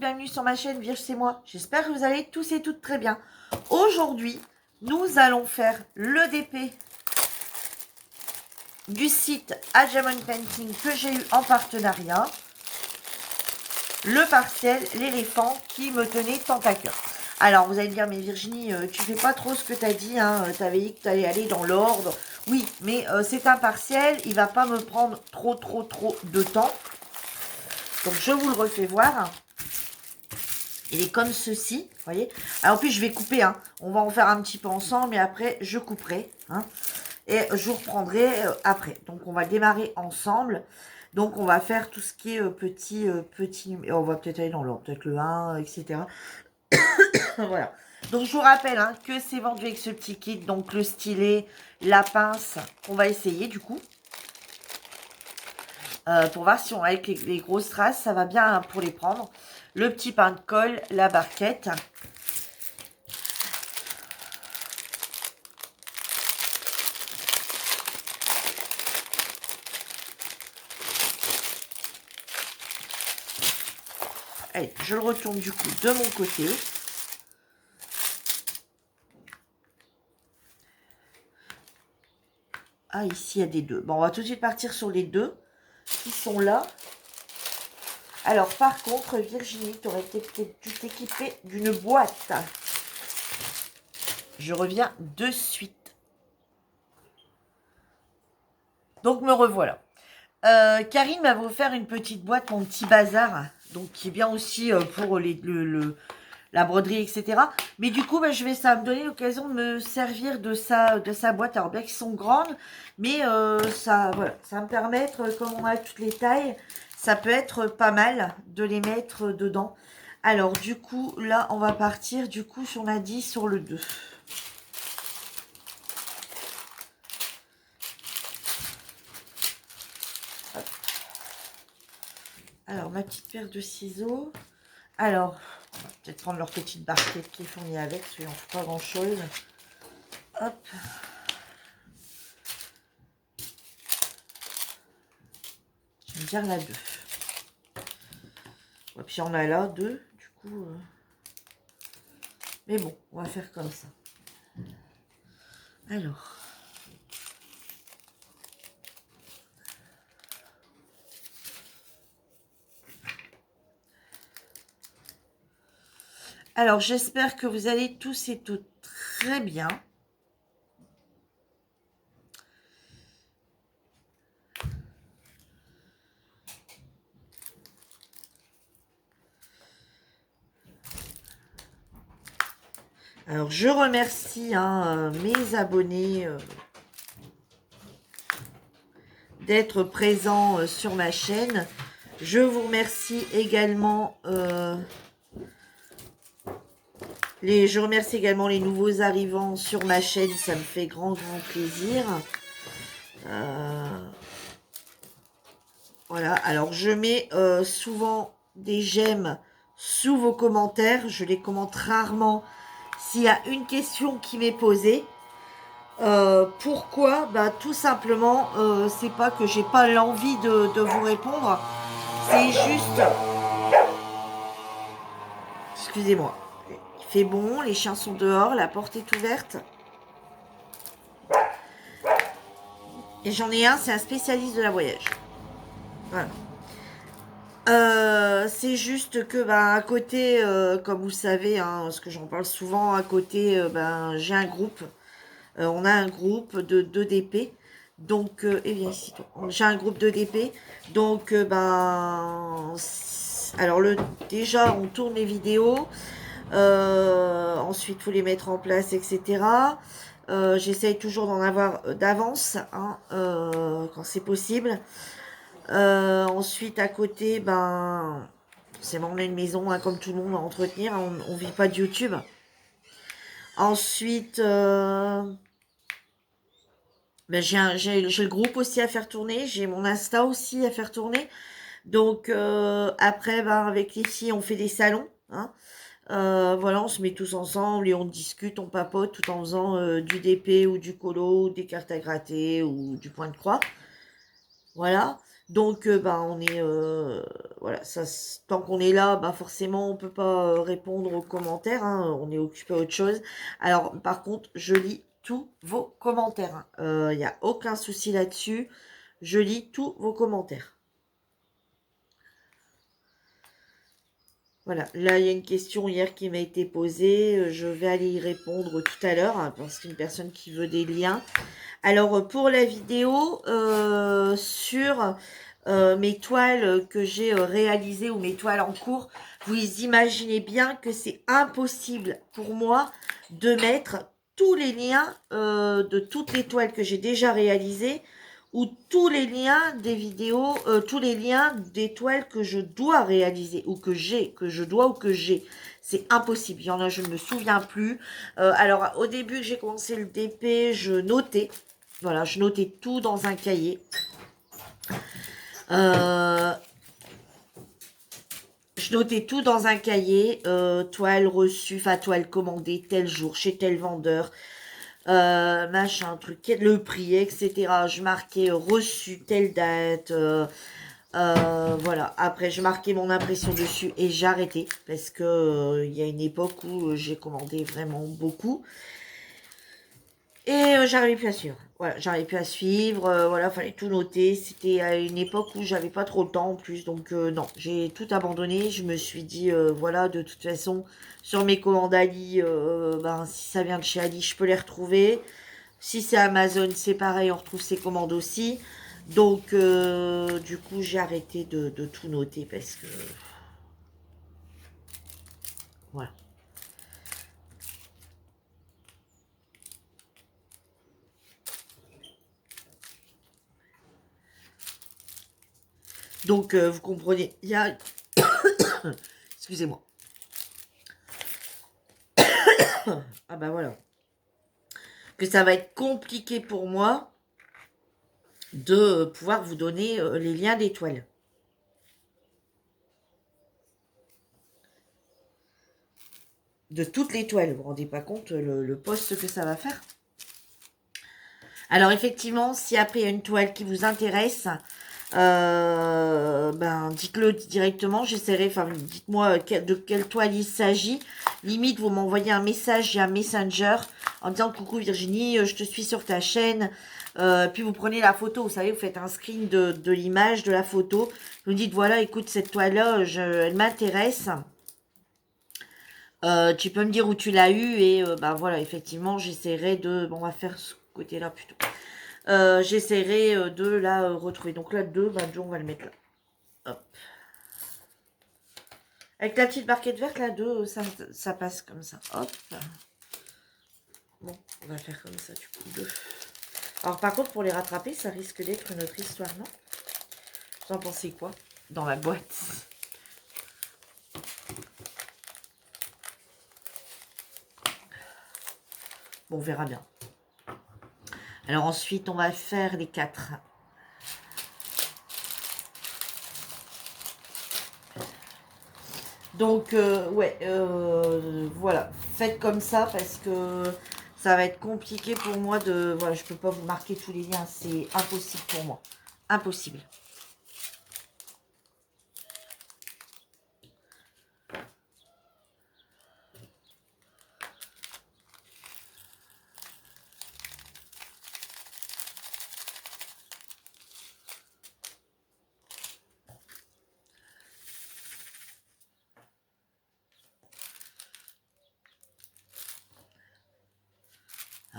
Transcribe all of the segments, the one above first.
bienvenue sur ma chaîne Virge c'est moi. J'espère que vous allez tous et toutes très bien. Aujourd'hui, nous allons faire le DP du site Ajamon Painting que j'ai eu en partenariat. Le partiel, l'éléphant qui me tenait tant à cœur. Alors, vous allez me dire, mais Virginie, tu fais pas trop ce que tu as dit, hein, tu avais dit que tu allais aller dans l'ordre. Oui, mais c'est un partiel, il va pas me prendre trop de temps. Donc, je vous le refais voir. Il est comme ceci, vous voyez. Alors, en plus, je vais couper, hein. On va en faire un petit peu ensemble, mais après, je couperai, hein. Et je vous reprendrai après. Donc, on va démarrer ensemble. Donc, on va faire tout ce qui est petit numéro. On va peut-être aller dans l'ordre, peut-être le 1, etc. Voilà. Donc, je vous rappelle hein, que c'est vendu avec ce petit kit. Donc, le stylet, la pince, on va essayer du coup. Pour voir si on avec les grosses traces, ça va bien hein, pour les prendre. Le petit pain de colle, la barquette. Allez, je le retourne du coup de mon côté. Ah, ici, il y a des deux. Bon, on va tout de suite partir sur les deux qui sont là. Alors, par contre, Virginie, tu aurais peut-être dû t'équiper d'une boîte. Je reviens de suite. Donc, me revoilà. Karine m'a offert une petite boîte, mon petit bazar. Donc, qui est bien aussi pour la broderie, etc. Mais du coup, ça va me donner l'occasion de me servir de sa boîte. Alors, bien qu'ils sont grandes, mais ça va me permettre, comme on a toutes les tailles, ça peut être pas mal de les mettre dedans. Alors, du coup, là, on va partir, du coup, on a dit sur le 2. Hop. Alors, ma petite paire de ciseaux. Alors, on va peut-être prendre leur petite barquette qui est fournie avec, parce qu'ils n'en font pas grand-chose. Hop. Je vais dire la 2. Et puis on a là 2, du coup. Mais bon, on va faire comme ça. Alors. Alors, j'espère que vous allez tous et toutes très bien. Alors, je remercie hein, mes abonnés d'être présents sur ma chaîne. Je vous remercie également je remercie également les nouveaux arrivants sur ma chaîne. Ça me fait grand plaisir. Voilà. Alors, je mets souvent des j'aime sous vos commentaires. Je les commente rarement. S'il y a une question qui m'est posée, pourquoi? Bah, tout simplement, c'est pas que j'ai pas l'envie de vous répondre. C'est juste... Excusez-moi. Il fait bon, les chiens sont dehors, la porte est ouverte. Et j'en ai un, c'est un spécialiste de la voyage. Voilà. C'est juste que à côté, comme vous le savez, hein, parce que j'en parle souvent, à côté, j'ai un groupe. On a un groupe de 2 DP. Donc, et viens ici, toi. J'ai un groupe de DP. Donc, alors déjà, on tourne les vidéos. Ensuite, il faut les mettre en place, etc. J'essaye toujours d'en avoir d'avance, hein, quand c'est possible. Ensuite, à côté, c'est bon, on a une maison, hein, comme tout le monde, à entretenir. On vit pas de YouTube. Ensuite, j'ai le groupe aussi à faire tourner. J'ai mon Insta aussi à faire tourner. Donc, après, avec les filles, on fait des salons. Hein. Voilà, on se met tous ensemble et on discute, on papote tout en faisant du DP ou du colo, des cartes à gratter ou du point de croix. Voilà. Donc, bah, on est... voilà, ça, tant qu'on est là, bah, forcément, on peut pas répondre aux commentaires. Hein, on est occupé à autre chose. Alors, par contre, je lis tous vos commentaires. Il n'y a aucun souci là-dessus. Je lis tous vos commentaires. Voilà, là, il y a une question hier qui m'a été posée. Je vais aller y répondre tout à l'heure, hein, parce qu'une personne qui veut des liens. Alors, pour la vidéo, sur mes toiles que j'ai réalisées ou mes toiles en cours, vous imaginez bien que c'est impossible pour moi de mettre tous les liens de toutes les toiles que j'ai déjà réalisées ou tous les liens des vidéos, tous les liens des toiles que je dois réaliser ou que j'ai, que je dois ou que j'ai. C'est impossible. Il y en a, je ne me souviens plus. Alors, au début que j'ai commencé le DP, je notais. Voilà, je notais tout dans un cahier. Je notais tout dans un cahier. Toile reçue, enfin toile commandée tel jour chez tel vendeur. Machin, truc, le prix, etc. Je marquais reçu telle date. Voilà. Après, je marquais mon impression dessus et j'ai arrêté parce que il y a une époque où j'ai commandé vraiment beaucoup. Et j'arrivais plus à suivre. Voilà, j'arrivais plus à suivre. Voilà, fallait tout noter. C'était à une époque où j'avais pas trop le temps en plus. Donc non, j'ai tout abandonné. Je me suis dit, voilà, de toute façon, sur mes commandes Ali, ben, si ça vient de chez Ali, je peux les retrouver. Si c'est Amazon, c'est pareil, on retrouve ses commandes aussi. Donc, du coup, j'ai arrêté de tout noter parce que... Voilà. Donc, vous comprenez, il y a... Excusez-moi. Ah bah voilà. Que ça va être compliqué pour moi de pouvoir vous donner les liens d'étoiles. De toutes les toiles. Vous vous rendez pas compte le poste que ça va faire? Alors effectivement, si après il y a une toile qui vous intéresse, ben dites-le directement, j'essaierai, enfin dites-moi de quelle toile il s'agit. Limite, vous m'envoyez un message via Messenger en disant coucou Virginie, je te suis sur ta chaîne. Puis vous prenez la photo, vous savez, vous faites un screen de l'image, de la photo. Vous me dites voilà, écoute, cette toile-là, elle m'intéresse. Tu peux me dire où tu l'as eu et bah voilà, effectivement, j'essaierai de... Bon, on va faire ce côté-là plutôt. J'essaierai de la retrouver. Donc là, 2, bah 2, on va le mettre là. Hop. Avec la petite barquette verte, là, 2, ça passe comme ça. Hop. Bon, on va faire comme ça, du coup, 2. Alors, par contre, pour les rattraper, ça risque d'être une autre histoire, non? Vous en pensez quoi? Dans la boîte. Bon, on verra bien. Alors ensuite, on va faire les 4. Donc, ouais, voilà. Faites comme ça parce que ça va être compliqué pour moi de... Voilà, je peux pas vous marquer tous les liens. C'est impossible pour moi. Impossible.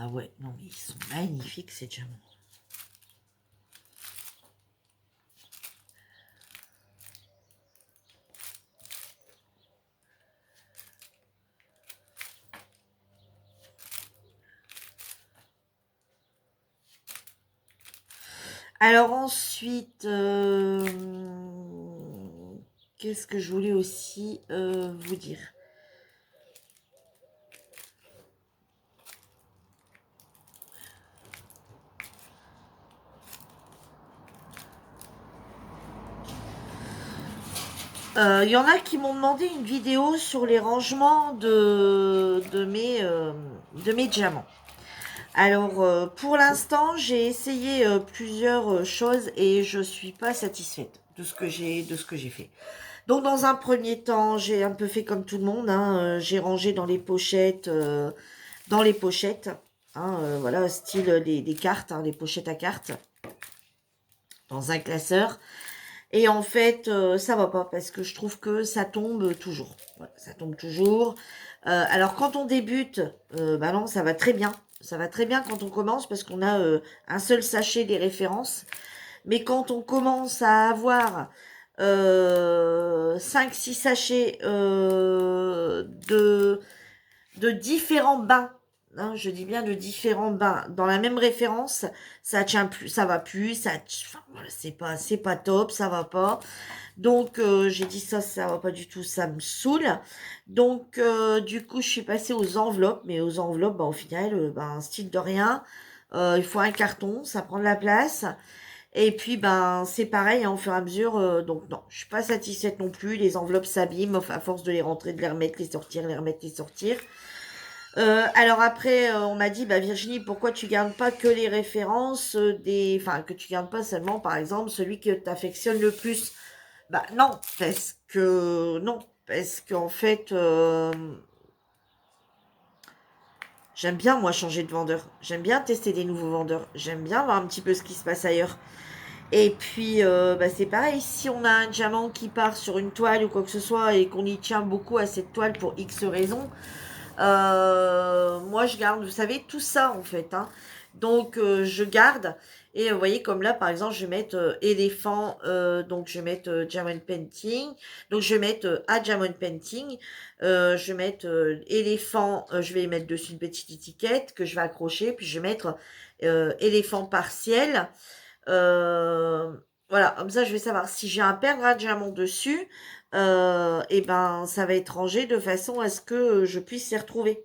Ah ouais, non, mais ils sont magnifiques, ces diamants. Alors ensuite, qu'est-ce que je voulais aussi vous dire? Il y en a qui m'ont demandé une vidéo sur les rangements de mes diamants. Alors, pour l'instant, j'ai essayé plusieurs choses et je suis pas satisfaite de ce que j'ai fait. Donc, dans un premier temps, j'ai un peu fait comme tout le monde, hein, j'ai rangé dans les pochettes, hein, voilà, style des cartes, hein, les pochettes à cartes, dans un classeur. Et en fait, ça va pas parce que je trouve que ça tombe toujours. Voilà, ça tombe toujours. Alors quand on débute, bah non, ça va très bien. Ça va très bien quand on commence parce qu'on a un seul sachet des références. Mais quand on commence à avoir 5-6 sachets de différents bains, hein, je dis bien de différents bains, dans la même référence, ça tient plus, ça va plus, enfin, voilà, c'est pas top, ça va pas. Donc j'ai dit ça va pas du tout, ça me saoule. Donc du coup je suis passée aux enveloppes, mais aux enveloppes, bah, au final, ben style de rien. Il faut un carton, ça prend de la place. Et puis ben c'est pareil, hein, au fur et à mesure. Donc non, je suis pas satisfaite non plus. Les enveloppes s'abîment à force de les rentrer, de les remettre, les sortir, les remettre, les sortir. Alors après, on m'a dit, bah Virginie, pourquoi tu gardes pas que les références enfin que tu gardes pas seulement, par exemple, celui que t'affectionnes le plus. Bah non, parce qu'en fait, j'aime bien moi changer de vendeur. J'aime bien tester des nouveaux vendeurs. J'aime bien voir un petit peu ce qui se passe ailleurs. Et puis, bah, c'est pareil, si on a un diamant qui part sur une toile ou quoi que ce soit et qu'on y tient beaucoup à cette toile pour X raisons, moi, je garde, vous savez, tout ça en fait, hein. Donc, je garde. Et vous voyez, comme là, par exemple, je vais mettre éléphant. Donc, je vais mettre diamond painting. Donc, je vais mettre à diamond painting. Je vais mettre éléphant. Je vais mettre dessus une petite étiquette que je vais accrocher. Puis, je vais mettre éléphant partiel. Euh, voilà, comme ça, je vais savoir si j'ai un perdre à diamant dessus. Et ben, ça va être rangé de façon à ce que je puisse les retrouver.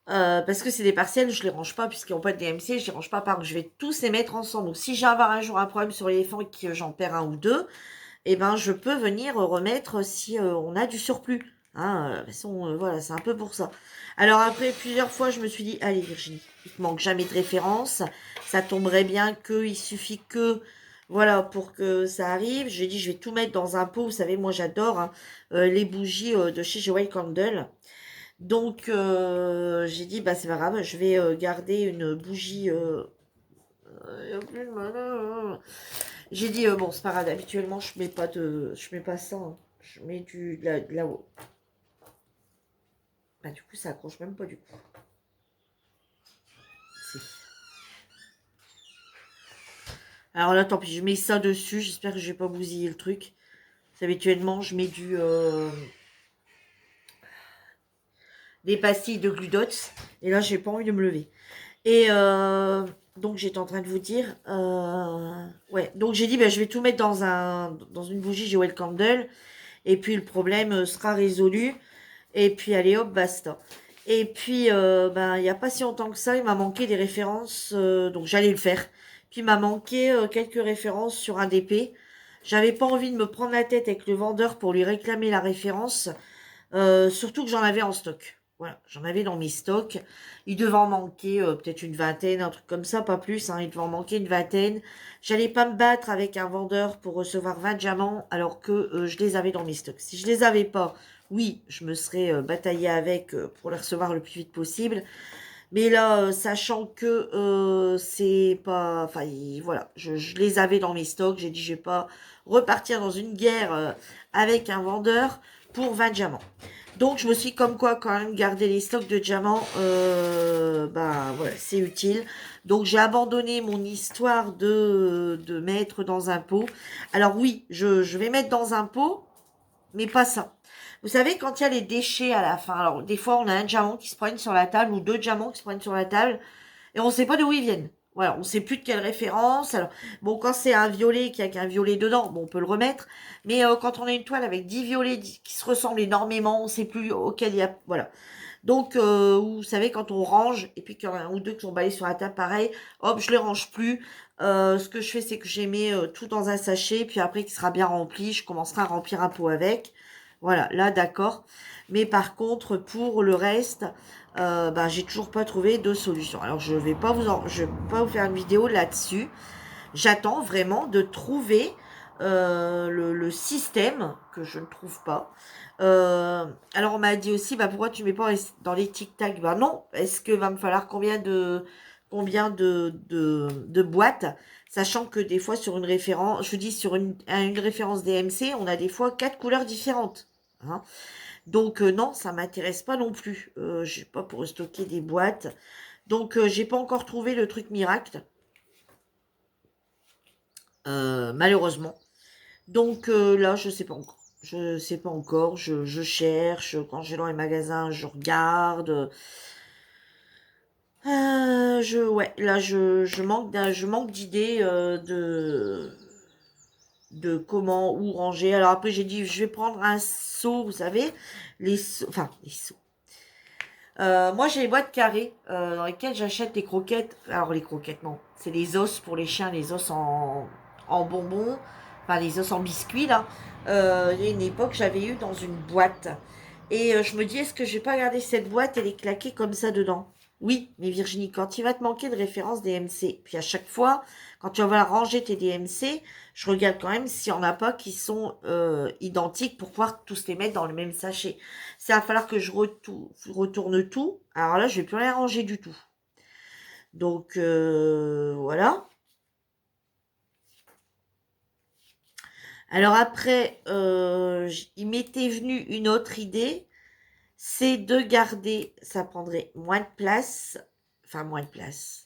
Parce que c'est des partiels, je les range pas puisqu'ils n'ont pas de DMC, je les range pas par, je vais tous les mettre ensemble. Donc si j'ai un jour un problème sur l'éléphant et que j'en perds un ou deux, eh ben je peux venir remettre si on a du surplus. Hein, de toute façon, voilà, c'est un peu pour ça. Alors après, plusieurs fois, je me suis dit, allez Virginie, il te manque jamais de référence. Ça tomberait bien il suffit que, voilà, pour que ça arrive. J'ai dit, je vais tout mettre dans un pot. Vous savez, moi j'adore hein, les bougies de chez Joy Candle. Donc, j'ai dit, bah, c'est pas grave, je vais garder une bougie. Y a plus de J'ai dit, bon, c'est pas grave, habituellement, je mets pas ça. Hein. Je mets de la. Bah, du coup, ça accroche même pas, du coup. Si. Alors là, tant pis, je mets ça dessus. J'espère que je vais pas bousiller le truc. Habituellement, je mets des pastilles de Gludots. Et là, j'ai pas envie de me lever. Et donc j'étais en train de vous dire, ouais. Donc j'ai dit, ben, je vais tout mettre dans une bougie Joel Candle. Et puis le problème sera résolu. Et puis allez hop, basta. Et puis ben il n'y a pas si longtemps que ça, il m'a manqué des références. Donc j'allais le faire. Puis il m'a manqué quelques références sur un DP. J'avais pas envie de me prendre la tête avec le vendeur pour lui réclamer la référence. Surtout que j'en avais en stock. Voilà, j'en avais dans mes stocks. Il devait en manquer peut-être une vingtaine, un truc comme ça, pas plus. Hein, il devait en manquer une vingtaine. J'allais pas me battre avec un vendeur pour recevoir 20 diamants alors que je les avais dans mes stocks. Si je les avais pas, oui, je me serais bataillé avec pour les recevoir le plus vite possible. Mais là, sachant que c'est pas... Enfin, voilà, je les avais dans mes stocks. J'ai dit, je vais pas repartir dans une guerre avec un vendeur pour 20 diamants. Donc, je me suis comme quoi quand même gardé les stocks de diamants. Bah, voilà, c'est utile. Donc, j'ai abandonné mon histoire de mettre dans un pot. Alors oui, je vais mettre dans un pot, mais pas ça. Vous savez, quand il y a les déchets à la fin, alors des fois on a un diamant qui se prennent sur la table ou deux diamants qui se prennent sur la table et on ne sait pas d'où ils viennent. Voilà, on ne sait plus de quelle référence. Alors, bon, quand c'est un violet qui a qu'un violet dedans, bon, on peut le remettre. Mais quand on a une toile avec 10 violets qui se ressemblent énormément, on ne sait plus auquel il y a. Voilà. Donc, vous savez, quand on range, et puis qu'il y en a un ou deux qui sont balayés sur la table, pareil, hop, je les range plus. Ce que je fais, c'est que j'ai mis tout dans un sachet, puis après qu'il sera bien rempli, je commencerai à remplir un pot avec. Voilà, là, d'accord. Mais par contre, pour le reste, ben, j'ai toujours pas trouvé de solution. Alors, je vais pas vous faire une vidéo là-dessus. J'attends vraiment de trouver le système que je ne trouve pas. Alors, on m'a dit aussi, bah, pourquoi tu mets pas dans les tic-tac? Bah non, est-ce que va me falloir combien de boîtes? Sachant que des fois, sur une référence, je vous dis, sur une référence DMC, on a des fois 4 couleurs différentes. Hein. Donc, non, ça m'intéresse pas non plus. Je sais pas pour stocker des boîtes. Donc, j'ai pas encore trouvé le truc miracle. Malheureusement. Donc là, je sais pas encore. Je sais pas encore. Je cherche. Quand je vais dans les magasins, je regarde. Ouais, là, je manque d'idées de comment, où ranger. Alors après, j'ai dit, je vais prendre un seau, vous savez, les seaux, enfin, les seaux. Moi, j'ai les boîtes carrées dans lesquelles j'achète les croquettes. Alors, les croquettes, non. C'est les os pour les chiens, les os en bonbons. Enfin, les os en biscuits, là. Il y a une époque, j'avais eu dans une boîte. Et je me dis, est-ce que je vais pas garder cette boîte et les claquer comme ça dedans? Oui, mais Virginie, quand il va te manquer de référence DMC, puis à chaque fois, quand tu vas ranger tes DMC, je regarde quand même s'il n'y en a pas qui sont identiques pour pouvoir tous les mettre dans le même sachet. Ça va falloir que je retourne tout. Alors là, je vais plus rien ranger du tout. Donc, voilà. Alors après, il m'était venu une autre idée. C'est de garder, ça prendrait moins de place. Enfin, moins de place.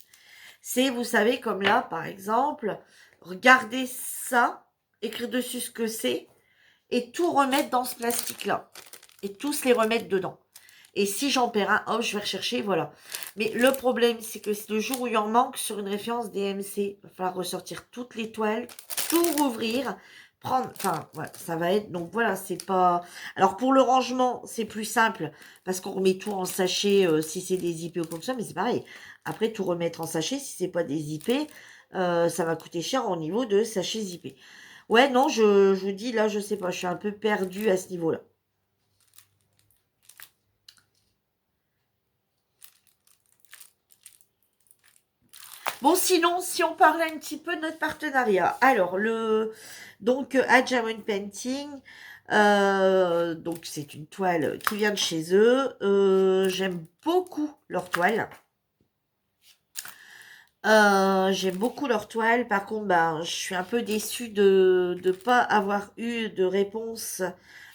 C'est, vous savez, comme là, par exemple, regarder ça, écrire dessus ce que c'est, et tout remettre dans ce plastique-là. Et tous les remettre dedans. Et si j'en perds un, hop, je vais rechercher, voilà. Mais le problème, c'est que le jour où il en manque sur une référence DMC, il va falloir ressortir toutes les toiles, tout rouvrir, prendre, enfin, voilà, ça va être, donc voilà, c'est pas... Alors pour le rangement, c'est plus simple, parce qu'on remet tout en sachet si c'est des IP ou quoi que ce soit, mais c'est pareil. Après, tout remettre en sachet, si c'est pas des IP, ça va coûter cher au niveau de sachets IP. Ouais, non, je vous dis, là, je sais pas, je suis un peu perdue à ce niveau-là. Bon, sinon, si on parlait un petit peu de notre partenariat. Alors, donc, Adjamon Painting, donc c'est une toile qui vient de chez eux. J'aime beaucoup leur toile. J'aime beaucoup leur toile. Par contre, ben, je suis un peu déçue de ne pas avoir eu de réponse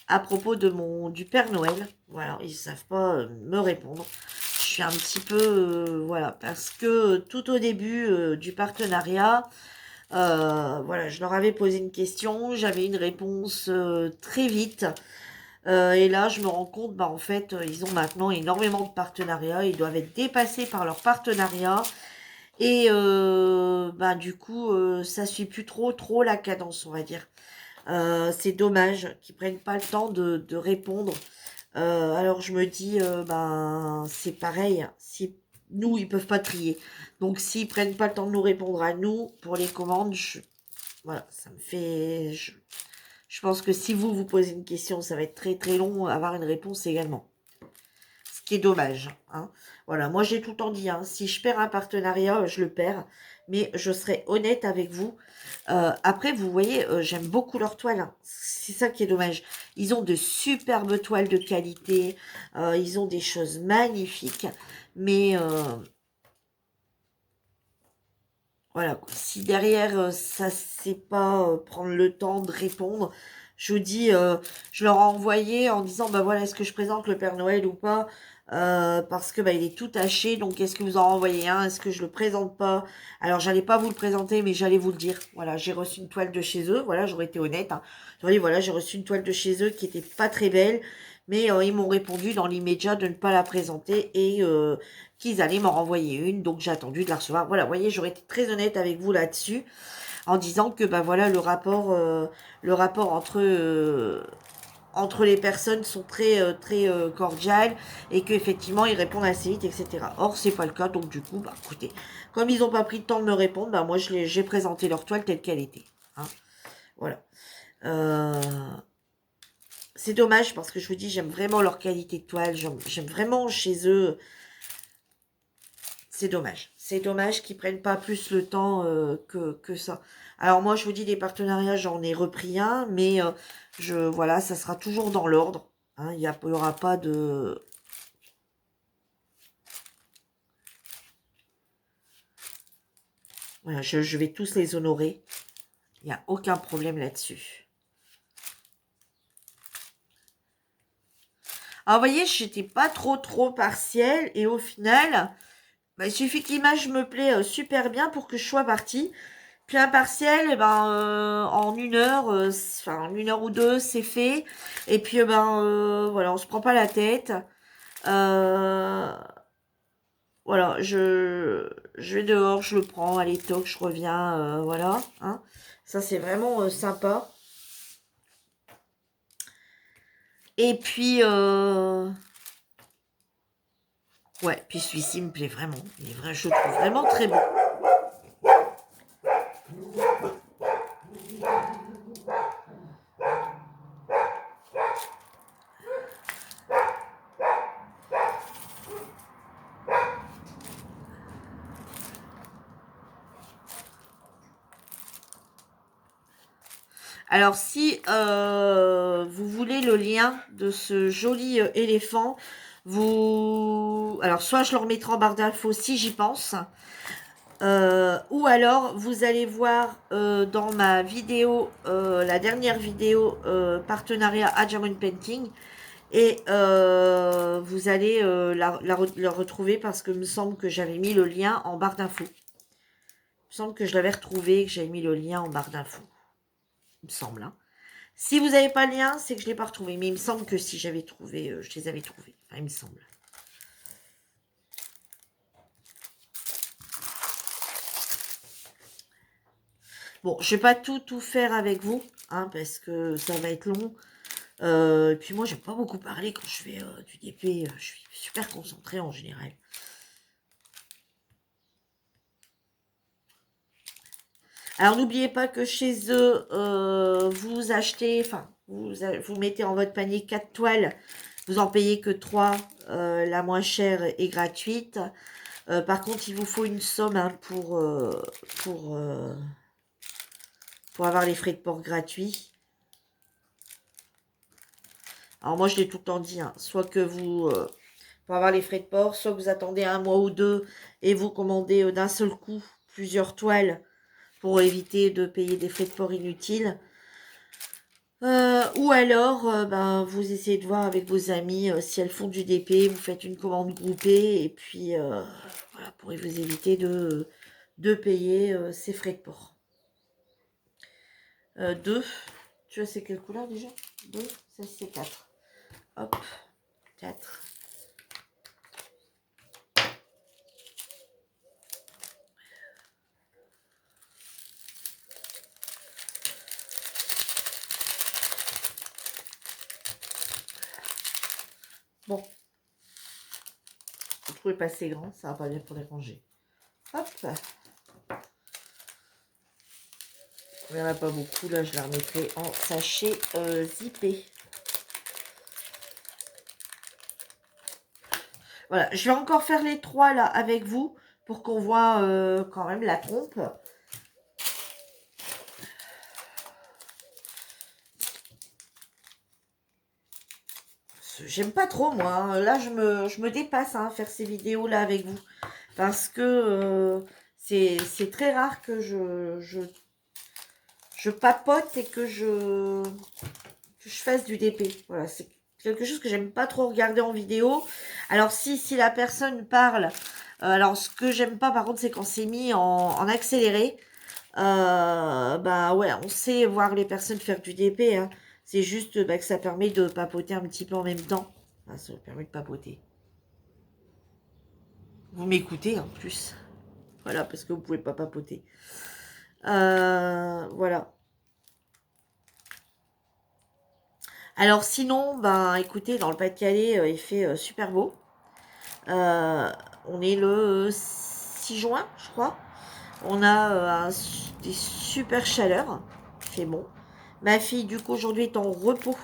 à propos du Père Noël. Voilà, ils ne savent pas me répondre. Je suis un petit peu, voilà, parce que tout au début du partenariat, voilà, je leur avais posé une question, j'avais une réponse très vite. Et là, je me rends compte, bah, en fait, ils ont maintenant énormément de partenariats, ils doivent être dépassés par leurs partenariats. Et bah, du coup, ça suit plus trop la cadence, on va dire. C'est dommage qu'ils prennent pas le temps de répondre. Alors je me dis, ben c'est pareil. Si nous, ils peuvent pas trier. Donc s'ils prennent pas le temps de nous répondre à nous pour les commandes, voilà, ça me fait. Je pense que si vous posez une question, ça va être très long à avoir une réponse également. Ce qui est dommage. Hein. Voilà, moi j'ai tout le temps dit, hein, si je perds un partenariat, je le perds. Mais je serai honnête avec vous. Après, vous voyez, j'aime beaucoup leurs toiles. Hein. C'est ça qui est dommage. Ils ont de superbes toiles de qualité. Ils ont des choses magnifiques. Mais voilà, quoi. Si derrière, ça ne sait pas prendre le temps de répondre, je vous dis, je leur ai envoyé en disant, bah voilà, est-ce que je présente le Père Noël ou pas? Parce que bah, il est tout taché, donc est-ce que vous en envoyez un? Est-ce que je le présente pas? Alors, j'allais pas vous le présenter, mais j'allais vous le dire. Voilà, j'ai reçu une toile de chez eux. Voilà, j'aurais été honnête. Hein. J'aurais dit, voilà, j'ai reçu une toile de chez eux qui était pas très belle, mais ils m'ont répondu dans l'immédiat de ne pas la présenter et qu'ils allaient m'en renvoyer une. Donc, j'ai attendu de la recevoir. Voilà, vous voyez, j'aurais été très honnête avec vous là-dessus en disant que bah voilà le rapport entre les personnes sont très cordiales et qu'effectivement ils répondent assez vite, etc. Or c'est pas le cas, donc du coup bah écoutez, comme ils n'ont pas pris le temps de me répondre, bah moi j'ai présenté leur toile telle qu'elle était. Hein. Voilà. Euh, C'est dommage parce que je vous dis, j'aime vraiment leur qualité de toile. J'aime vraiment chez eux. C'est dommage. C'est dommage qu'ils prennent pas plus le temps que ça. Alors moi, je vous dis, des partenariats, j'en ai repris un, mais voilà, ça sera toujours dans l'ordre. Hein, il n'y aura pas de... Voilà, je vais tous les honorer. Il n'y a aucun problème là-dessus. Alors, vous voyez, j'étais pas trop partielle. Et au final, bah, il suffit que l'image me plaît super bien pour que je sois partie. Puis un partiel, eh ben, en 1 heure, enfin en 1 heure ou deux, c'est fait. Et puis, voilà, on se prend pas la tête. Voilà, je vais dehors, je le prends, allez, toc, je reviens, voilà. Hein. Ça, c'est vraiment sympa. Et puis, ouais, puis celui-ci me plaît vraiment. Il est vrai, je le trouve vraiment très beau. Alors, si vous voulez le lien de ce joli éléphant, alors, soit je le remettrai en barre d'infos si j'y pense, ou alors vous allez voir dans ma vidéo, la dernière vidéo partenariat à Diamond Painting, et vous allez le retrouver parce que il me semble que j'avais mis le lien en barre d'infos. Il me semble que je l'avais retrouvé et que j'avais mis le lien en barre d'infos. Il me semble, hein. Si vous n'avez pas le lien, c'est que je ne l'ai pas retrouvé. Mais il me semble que si j'avais trouvé, je les avais trouvés. Enfin, il me semble. Bon, je ne vais pas tout faire avec vous, hein, parce que ça va être long. Et puis moi, j'aime pas beaucoup parler quand je fais du DP. Je suis super concentrée en général. Alors, n'oubliez pas que chez eux, vous achetez, enfin, vous mettez en votre panier 4 toiles. Vous en payez que 3. La moins chère est gratuite. Par contre, il vous faut une somme hein, pour avoir les frais de port gratuits. Alors moi, je l'ai tout le temps dit, hein, soit que vous, pour avoir les frais de port, soit que vous attendez 1 mois ou 2 et vous commandez d'un seul coup plusieurs toiles pour éviter de payer des frais de port inutiles. Ou alors, vous essayez de voir avec vos amis si elles font du DP, vous faites une commande groupée et puis voilà, pour vous éviter de payer ces frais de port. 2. Tu vois, c'est quelle couleur déjà 2, ça c'est 4. Hop, 4. Bon. Je trouvais pas assez grand, ça va pas bien pour les ranger. Hop. Il n'y en a pas beaucoup, là je la remettrai en sachet zippé. Voilà, je vais encore faire les 3 là avec vous pour qu'on voit quand même la trompe. J'aime pas trop moi, hein. Là je me dépasse hein, à faire ces vidéos là avec vous. Parce que c'est très rare que je papote et que je fasse du DP. Voilà, c'est quelque chose que j'aime pas trop regarder en vidéo. Alors si la personne parle, alors ce que j'aime pas par contre c'est quand c'est mis en accéléré. Ouais, on sait voir les personnes faire du DP. Hein. C'est juste que ça permet de papoter un petit peu en même temps. Enfin, ça permet de papoter. Vous m'écoutez en plus. Voilà, parce que vous pouvez pas papoter. Voilà. Alors sinon, écoutez, dans le Pas-de-Calais, il fait super beau. On est le 6 juin, je crois. On a des super chaleurs. Il fait bon. Ma fille, du coup, aujourd'hui est en repos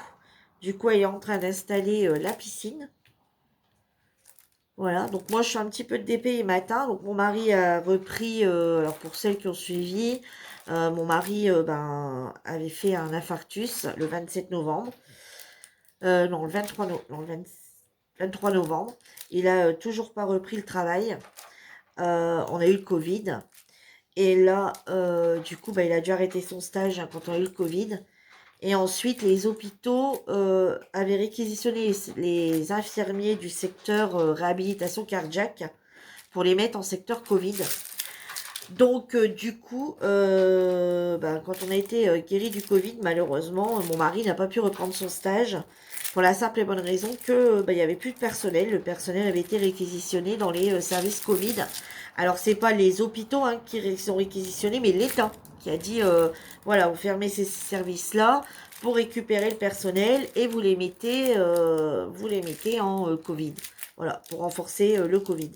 Du coup, elle est en train d'installer la piscine. Voilà, donc moi je suis un petit peu de DP matin. Donc mon mari a repris, alors pour celles qui ont suivi, mon mari ben, avait fait un infarctus le 27 novembre. Non, le 23, non, le 23 novembre. Il a toujours pas repris le travail. On a eu le Covid. Et là, du coup, bah, il a dû arrêter son stage hein, quand on a eu le Covid. Et ensuite, les hôpitaux avaient réquisitionné les infirmiers du secteur réhabilitation cardiaque pour les mettre en secteur Covid. Donc, du coup, bah, quand on a été guéri du Covid, malheureusement, mon mari n'a pas pu reprendre son stage pour la simple et bonne raison que bah, il y avait plus de personnel. Le personnel avait été réquisitionné dans les services Covid. Alors, c'est pas les hôpitaux hein, qui sont réquisitionnés, mais l'État qui a dit voilà, vous fermez ces services-là pour récupérer le personnel et vous les mettez en Covid. Voilà, pour renforcer le Covid.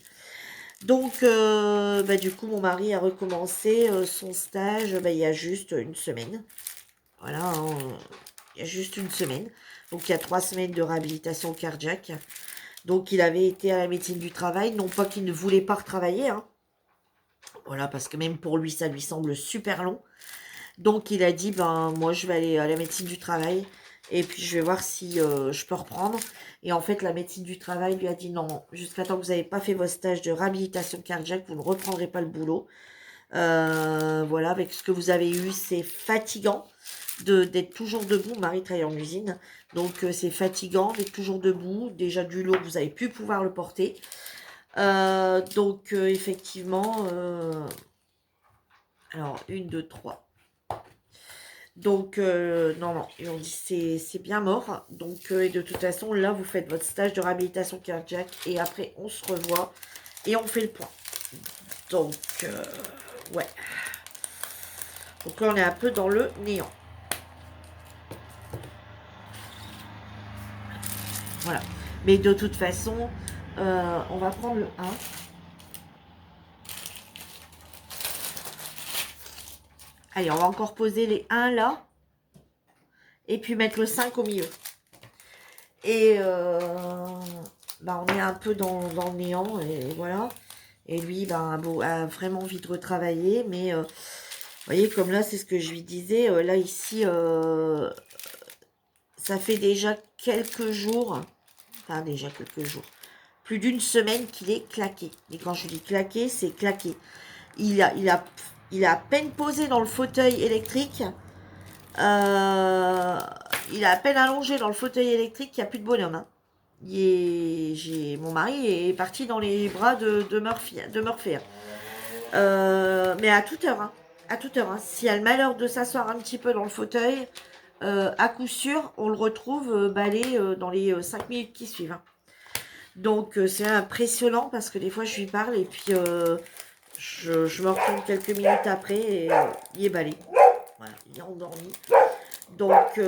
Donc, bah, du coup, mon mari a recommencé son stage bah, il y a juste une semaine. Voilà, hein, il y a juste une semaine. Donc, il y a 3 semaines de réhabilitation cardiaque. Donc, il avait été à la médecine du travail. Non pas qu'il ne voulait pas retravailler. Hein. Voilà, parce que même pour lui, ça lui semble super long. Donc, il a dit, ben, moi, je vais aller à la médecine du travail. Et puis, je vais voir si je peux reprendre. Et en fait, la médecine du travail lui a dit, non, jusqu'à temps que vous n'avez pas fait votre stage de réhabilitation cardiaque, vous ne reprendrez pas le boulot. Voilà, avec ce que vous avez eu, c'est fatigant d'être toujours debout. Marie travaille en usine. Donc, c'est fatigant d'être toujours debout. Déjà, du lourd, vous avez pu pouvoir le porter. Donc, effectivement, alors, une, deux, trois. Donc, non, non, ils ont dit c'est bien mort. Donc, et de toute façon, là, vous faites votre stage de réhabilitation cardiaque et après, on se revoit et on fait le point. Donc, ouais. Donc là, on est un peu dans le néant. Voilà. Mais de toute façon, on va prendre le 1. Allez, on va encore poser les 1 là. Et puis mettre le 5 au milieu. Et bah, on est un peu dans le néant. Et voilà. Et lui, bah, a vraiment envie de retravailler. Mais vous voyez, comme là, c'est ce que je lui disais. Là, ici, ça fait déjà quelques jours. Enfin, déjà quelques jours. Plus d'une semaine qu'il est claqué. Et quand je dis claqué, c'est claqué. Il a à peine posé dans le fauteuil électrique. Il a à peine allongé dans le fauteuil électrique, il n'y a plus de bonhomme. Hein. Mon mari est parti dans les bras de Murphy. Hein. Mais à toute heure. Hein. À toute heure. Hein. S'il a le malheur de s'asseoir un petit peu dans le fauteuil, à coup sûr, on le retrouve balai dans les 5 minutes qui suivent. Hein. Donc, c'est impressionnant parce que des fois, je lui parle et puis je me retourne quelques minutes après et il est balai. Voilà, il est endormi. Donc,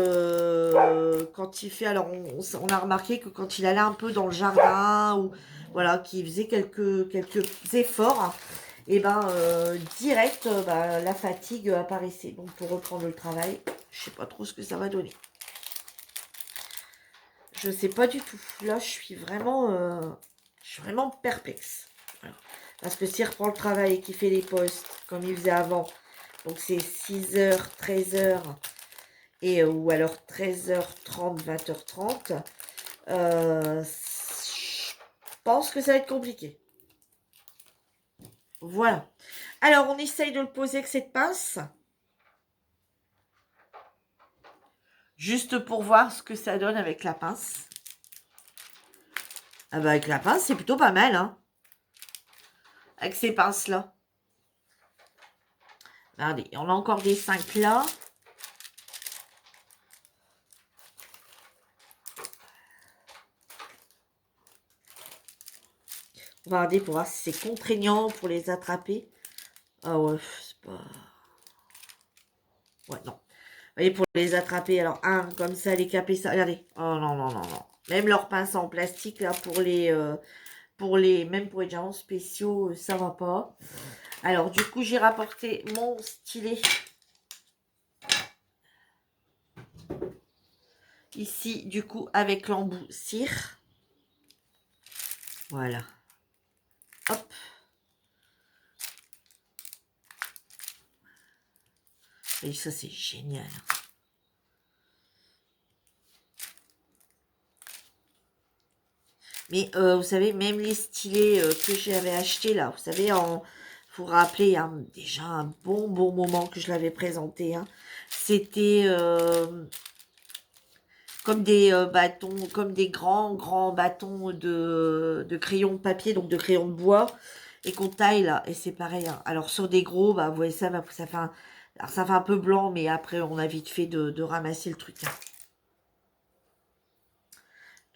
quand il fait... Alors, on a remarqué que quand il allait un peu dans le jardin, ou voilà, qu'il faisait quelques efforts, et ben, direct, bah, la fatigue apparaissait. Donc, pour reprendre le travail, je sais pas trop ce que ça va donner. Je sais pas du tout. Là, je suis vraiment perplexe. Voilà. Parce que s'il reprend le travail et qu'il fait les postes comme il faisait avant, donc c'est 6h, 13h, et ou alors 13h30, 20h30, je pense que ça va être compliqué. Voilà. Alors, on essaye de le poser avec cette pince. Juste pour voir ce que ça donne avec la pince. Ah bah avec la pince, c'est plutôt pas mal, hein. Avec ces pinces-là. Regardez, on a encore des 5 là. On va regarder pour voir si c'est contraignant pour les attraper. Ah ouais, c'est pas... Ouais, non. Vous voyez, pour les attraper, alors un, comme ça, les caper, ça, regardez. Oh non, non, non, non. Même leurs pinces en plastique, là, même pour les diamants spéciaux, ça va pas. Alors, du coup, j'ai rapporté mon stylet. ici, du coup, avec l'embout cire. Voilà. Hop. Et ça, c'est génial. Mais vous savez, même les stylés que j'avais achetés là, vous savez, faut rappeler, il y a déjà un bon moment que je l'avais présenté. Hein. C'était comme des bâtons, comme des grands bâtons de crayon de papier, donc de crayon de bois, et qu'on taille là. Et c'est pareil. Hein. Alors sur des gros, bah vous voyez ça, bah, ça fait alors, ça fait un peu blanc, mais après on a vite fait de ramasser le truc. Hein.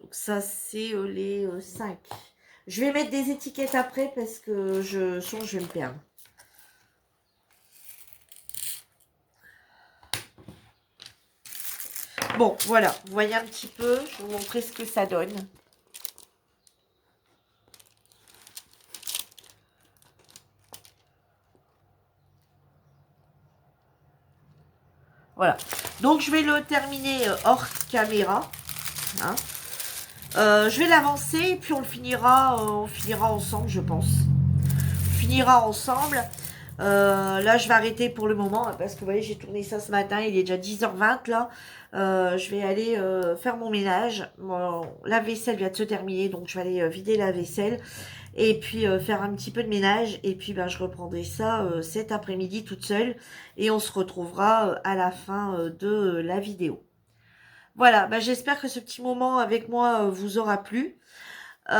Donc ça, c'est les 5. Je vais mettre des étiquettes après parce que je sens que je vais me perdre. Bon, voilà. Vous voyez un petit peu. Je vais vous montrer ce que ça donne. Voilà. Donc, je vais le terminer hors caméra. Hein. Je vais l'avancer et puis on finira ensemble, je pense. On finira ensemble. Là, je vais arrêter pour le moment parce que vous voyez, j'ai tourné ça ce matin. Il est déjà 10h20 là. Je vais aller faire mon ménage. La vaisselle vient de se terminer, donc je vais aller vider la vaisselle et puis faire un petit peu de ménage. Et puis, ben, je reprendrai ça cet après-midi toute seule et on se retrouvera à la fin de la vidéo. Voilà, ben, j'espère que ce petit moment avec moi vous aura plu. On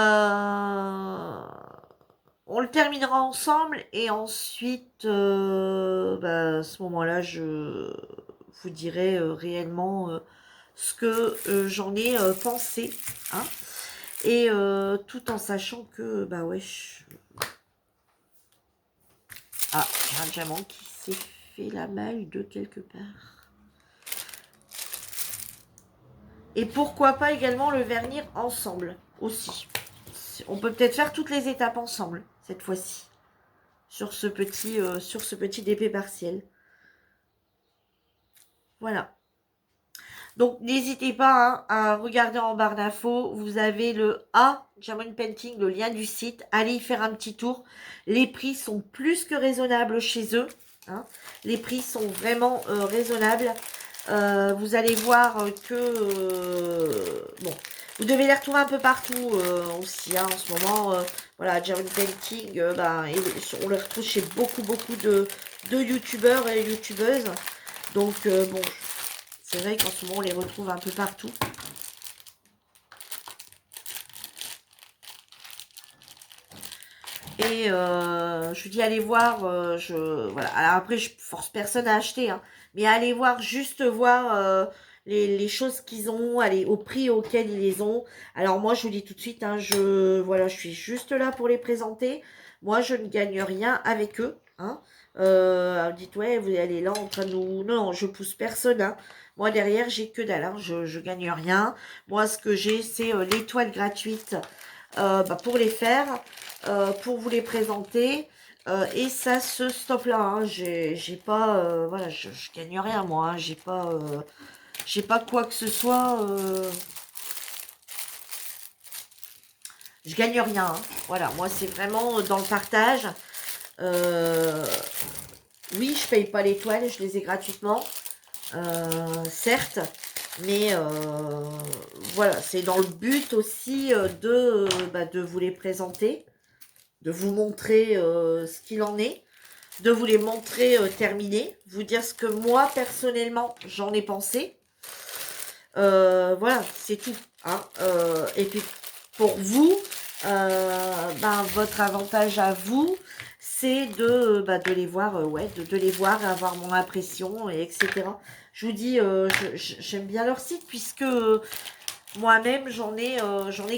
le terminera ensemble et ensuite, bah, à ce moment-là, je vous dirai réellement ce que j'en ai pensé. Hein, et tout en sachant que, bah ouais, ah, j'ai un diamant qui s'est fait la maille de quelque part. Et pourquoi pas également le vernir ensemble aussi. On peut peut-être faire toutes les étapes ensemble cette fois-ci. Sur ce petit DP partiel. Voilà. Donc, n'hésitez pas hein, à regarder en barre d'infos. Vous avez le A, Diamond Painting, le lien du site. Allez y faire un petit tour. Les prix sont plus que raisonnables chez eux. Hein. Les prix sont vraiment raisonnables. Vous allez voir bon, vous devez les retrouver un peu partout aussi hein, en ce moment. Voilà, Diamond Painting, ben, on les retrouve chez beaucoup de youtubeurs et youtubeuses. Donc, bon, c'est vrai qu'en ce moment, on les retrouve un peu partout. Et je vous dis, allez voir, voilà. Alors après, je force personne à acheter, hein, mais allez voir, juste voir les choses qu'ils ont, allez, au prix auquel ils les ont. Alors moi, je vous dis tout de suite, hein, voilà, je suis juste là pour les présenter. Moi, je ne gagne rien avec eux. Hein. Dites, ouais, vous allez là en train de nous... Non, non, je pousse personne. Hein. Moi, derrière, j'ai que dalle. Hein. Je gagne rien. Moi, ce que j'ai, c'est l'étoile gratuite bah, pour les faire. Pour vous les présenter. Et ça se stoppe là. Hein. J'ai pas. Voilà, je gagne rien moi. Hein. J'ai pas quoi que ce soit. Je gagne rien. Hein. Voilà, moi c'est vraiment dans le partage. Oui, je paye pas l'étoile, je les ai gratuitement. Certes. Mais voilà, c'est dans le but aussi de vous les présenter. De vous montrer ce qu'il en est, de vous les montrer terminés, vous dire ce que moi, personnellement, j'en ai pensé. Voilà, c'est tout. Hein. Et puis, pour vous, ben, votre avantage à vous, c'est de les voir, ouais, de les voir, avoir mon impression, et etc. Je vous dis, j'aime bien leur site, puisque... moi-même, j'en ai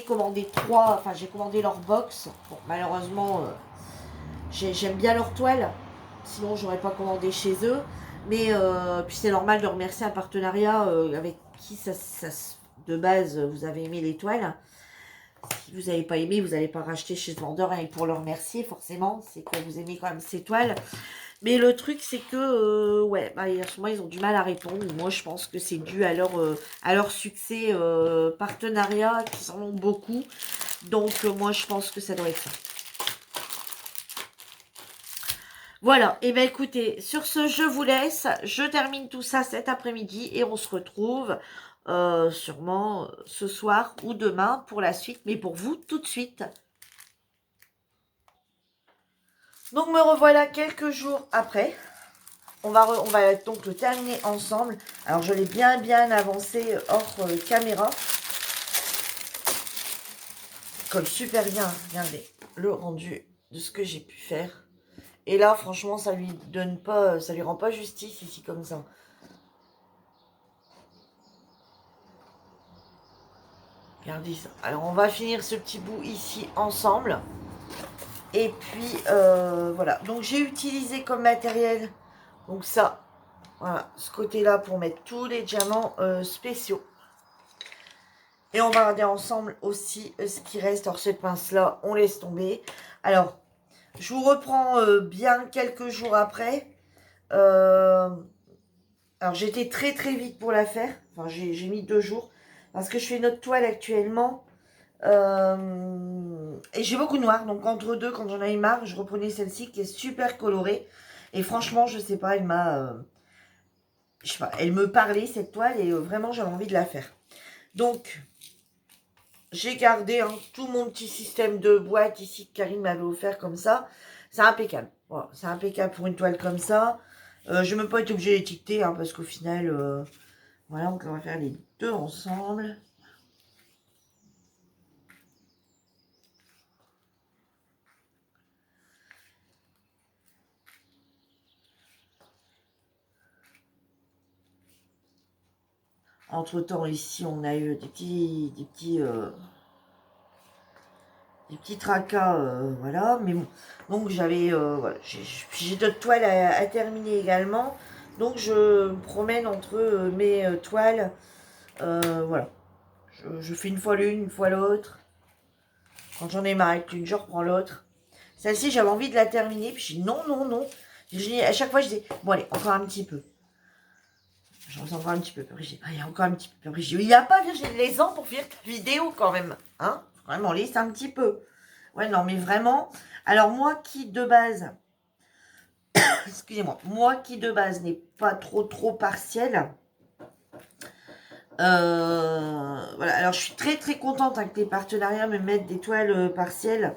commandé 3. Enfin, j'ai commandé leur box. Bon, malheureusement, j'aime bien leur toile. Sinon, j'aurais pas commandé chez eux. Mais puis c'est normal de remercier un partenariat avec qui de base vous avez aimé les toiles. Si vous n'avez pas aimé, vous n'allez pas racheter chez ce vendeur et pour le remercier, forcément. C'est que vous aimez quand même ces toiles. Mais le truc, c'est que, ouais, bah, en ce moment, ils ont du mal à répondre. Moi, je pense que c'est dû à leur succès partenariat, qu'ils en ont beaucoup. Donc, moi, je pense que ça doit être ça. Voilà, et bien écoutez, sur ce, je vous laisse. Je termine tout ça cet après-midi et on se retrouve sûrement ce soir ou demain pour la suite. Mais pour vous, tout de suite. Donc, me revoilà quelques jours après. On va donc le terminer ensemble. Alors, je l'ai bien avancé hors caméra. Ça colle super bien. Regardez le rendu de ce que j'ai pu faire. Et là, franchement, ça lui rend pas justice ici comme ça. Regardez ça. Alors, on va finir ce petit bout ici ensemble. Et puis, voilà. Donc, j'ai utilisé comme matériel, donc ça, voilà, ce côté-là pour mettre tous les diamants spéciaux. Et on va regarder ensemble aussi ce qui reste. Alors, cette pince-là, on laisse tomber. Alors, je vous reprends bien quelques jours après. Alors, j'étais très vite pour la faire. Enfin, j'ai mis 2 jours. Parce que je fais une autre toile actuellement. Et j'ai beaucoup de noir. Donc, entre deux, quand j'en avais marre, je reprenais celle-ci qui est super colorée. Et franchement, je sais pas, je sais pas, elle me parlait cette toile et vraiment, j'avais envie de la faire. Donc, j'ai gardé tout mon petit système de boîte ici que Karine m'avait offert comme ça. C'est impeccable. Voilà, c'est impeccable pour une toile comme ça. Je ne vais pas être obligée d'étiqueter parce qu'au final, voilà, donc on va faire les deux ensemble. Entre temps, ici, on a eu des petits tracas, voilà. Mais bon, donc j'avais, voilà, j'ai d'autres toiles à terminer également. Donc je me promène entre mes toiles, voilà. Je fais une fois l'une, une fois l'autre. Quand j'en ai marre avec l'une, je reprends l'autre. Celle-ci, j'avais envie de la terminer, puis je dis non. À chaque fois, je dis, bon allez, encore un petit peu. J'en fais encore un petit peu. Puis après, je dis, allez, encore un petit peu. Puis après, je dis, il n'y a pas Virginie les ans pour faire ta vidéo quand même. Hein? Vraiment, laisse un petit peu. Ouais, non, mais vraiment. Alors, moi qui de base, excusez-moi, moi qui de base n'est pas trop partiel. Voilà, alors je suis très contente que les partenariats me mettent des toiles partielles.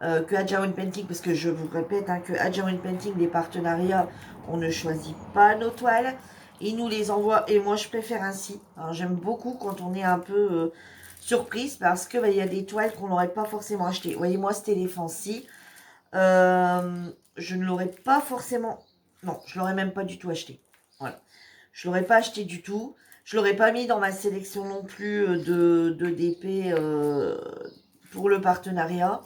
Que Adjawan Painting, parce que je vous répète que Adjawan Painting, les partenariats, on ne choisit pas nos toiles, ils nous les envoient, et moi je préfère ainsi. Alors j'aime beaucoup quand on est un peu surprise, parce que il y a des toiles qu'on n'aurait pas forcément achetées. Voyez, moi cet éléphant-ci, je ne l'aurais pas forcément, non, je l'aurais même pas du tout acheté. Voilà, je l'aurais pas acheté du tout. Je l'aurais pas mis dans ma sélection non plus de DP pour le partenariat.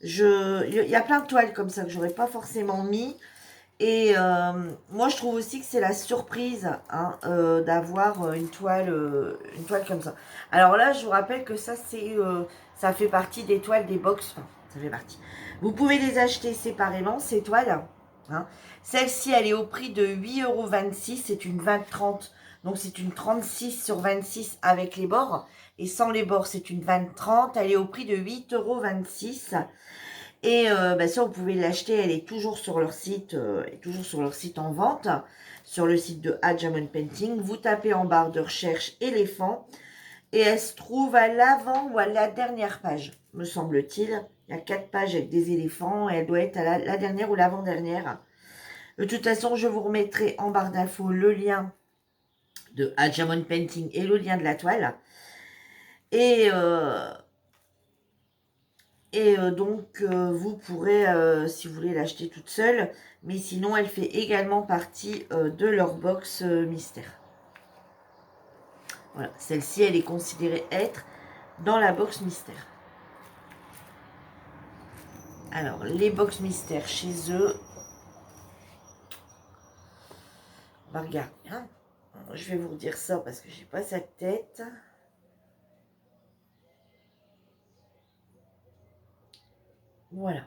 Il y a plein de toiles comme ça que j'aurais pas forcément mis. Et moi, je trouve aussi que c'est la surprise d'avoir une toile comme ça. Alors là, je vous rappelle que ça fait partie des toiles des box. Enfin, ça fait partie. Vous pouvez les acheter séparément, ces toiles. Hein. Celle-ci, elle est au prix de 8,26 €. C'est une 20-30. Donc, c'est une 36 sur 26 avec les bords. Et sans les bords, c'est une 20-30. Elle est au prix de 8,26 €. Et ça, vous pouvez l'acheter. Elle est toujours sur leur site, en vente, sur le site de Adjawan Painting. Vous tapez en barre de recherche éléphant et elle se trouve à l'avant ou à la dernière page, me semble-t-il. Il y a 4 pages avec des éléphants et elle doit être à la dernière ou l'avant-dernière. De toute façon, je vous remettrai en barre d'infos le lien de Adjawan Painting et le lien de la toile. Et donc, vous pourrez, si vous voulez, l'acheter toute seule. Mais sinon, elle fait également partie de leur box mystère. Voilà, celle-ci, elle est considérée être dans la box mystère. Alors, les box mystères chez eux. On va regarder. Hein. Je vais vous dire ça parce que j'ai pas sa tête. Voilà.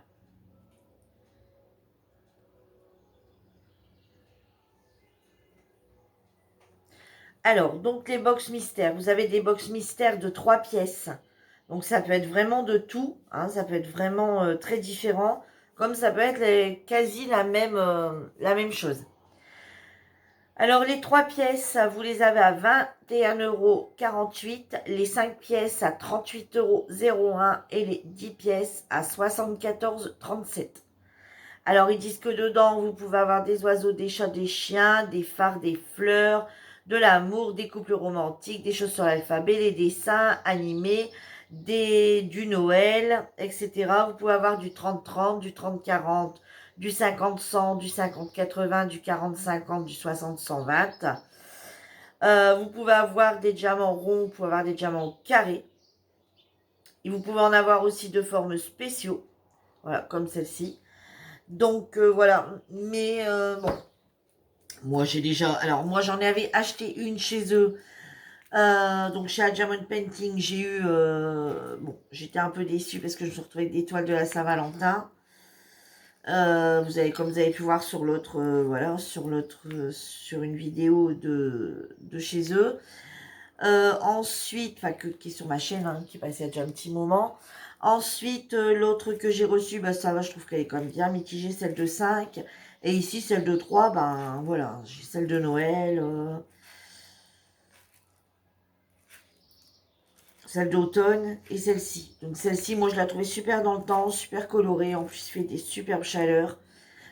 Alors, donc les box mystères. Vous avez des box mystères de 3 pièces. Donc ça peut être vraiment de tout. Hein, ça peut être vraiment très différent. Comme ça peut être quasi la même chose. Alors les 3 pièces, vous les avez à 21,48 €. Les 5 pièces à 38,01 € et les 10 pièces à 74,37 €. Alors, ils disent que dedans, vous pouvez avoir des oiseaux, des chats, des chiens, des phares, des fleurs, de l'amour, des couples romantiques, des choses sur l'alphabet, les dessins animés, du Noël, etc. Vous pouvez avoir du 30-30, du 30-40, du 50-100, du 50-80, du 40-50, du 60-120. Vous pouvez avoir des diamants ronds, vous pouvez avoir des diamants carrés. Et vous pouvez en avoir aussi de formes spéciaux, voilà, comme celle-ci. Donc voilà, mais bon, moi j'ai déjà, alors moi j'en avais acheté une chez eux, donc chez Diamond Painting, j'ai eu, bon, j'étais un peu déçue parce que je me suis retrouvée avec des toiles de la Saint-Valentin. Comme vous avez pu voir sur l'autre, voilà, sur l'autre, sur une vidéo de chez eux. Ensuite, enfin qui est sur ma chaîne, hein, qui passait déjà un petit moment. Ensuite, l'autre que j'ai reçu, bah, ça va, je trouve qu'elle est quand même bien mitigée, celle de 5. Et ici, celle de 3, ben voilà, j'ai celle de Noël, celle d'automne et celle-ci. Donc celle-ci, moi je la trouvais super dans le temps, super colorée, en plus il fait des superbes chaleurs.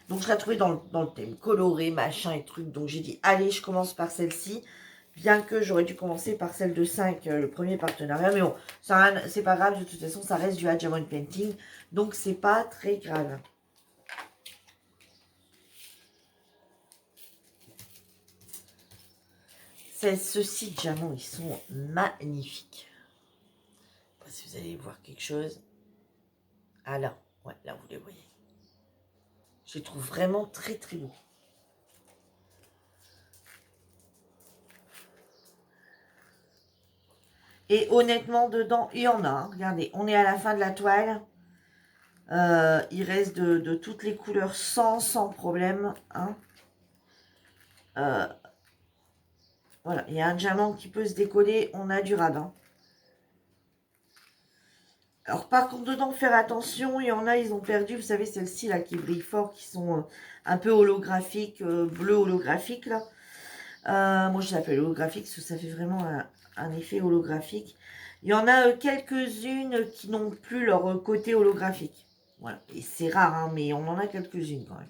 Donc je la trouvais dans le thème coloré, machin et truc. Donc j'ai dit, allez, je commence par celle-ci. Bien que j'aurais dû commencer par celle de 5, le premier partenariat. Mais bon, c'est pas grave, de toute façon, ça reste du Diamond Painting. Donc c'est pas très grave. Ceux-ci, diamants, ils sont magnifiques. Je sais pas si vous allez voir quelque chose. Ah là, ouais, là vous les voyez. Je les trouve vraiment très très beaux. Et honnêtement, dedans, il y en a. Hein. Regardez, on est à la fin de la toile. Il reste de toutes les couleurs sans problème. Hein. Voilà, il y a un diamant qui peut se décoller. On a du radin. Alors par contre, dedans, faire attention. Il y en a, ils ont perdu. Vous savez, celles-ci là qui brillent fort, qui sont un peu holographiques, bleu holographique là. Moi, je l'appelle holographique parce que ça fait vraiment un effet holographique. Il y en a quelques-unes qui n'ont plus leur côté holographique. Voilà. Et c'est rare, hein, mais on en a quelques-unes quand même.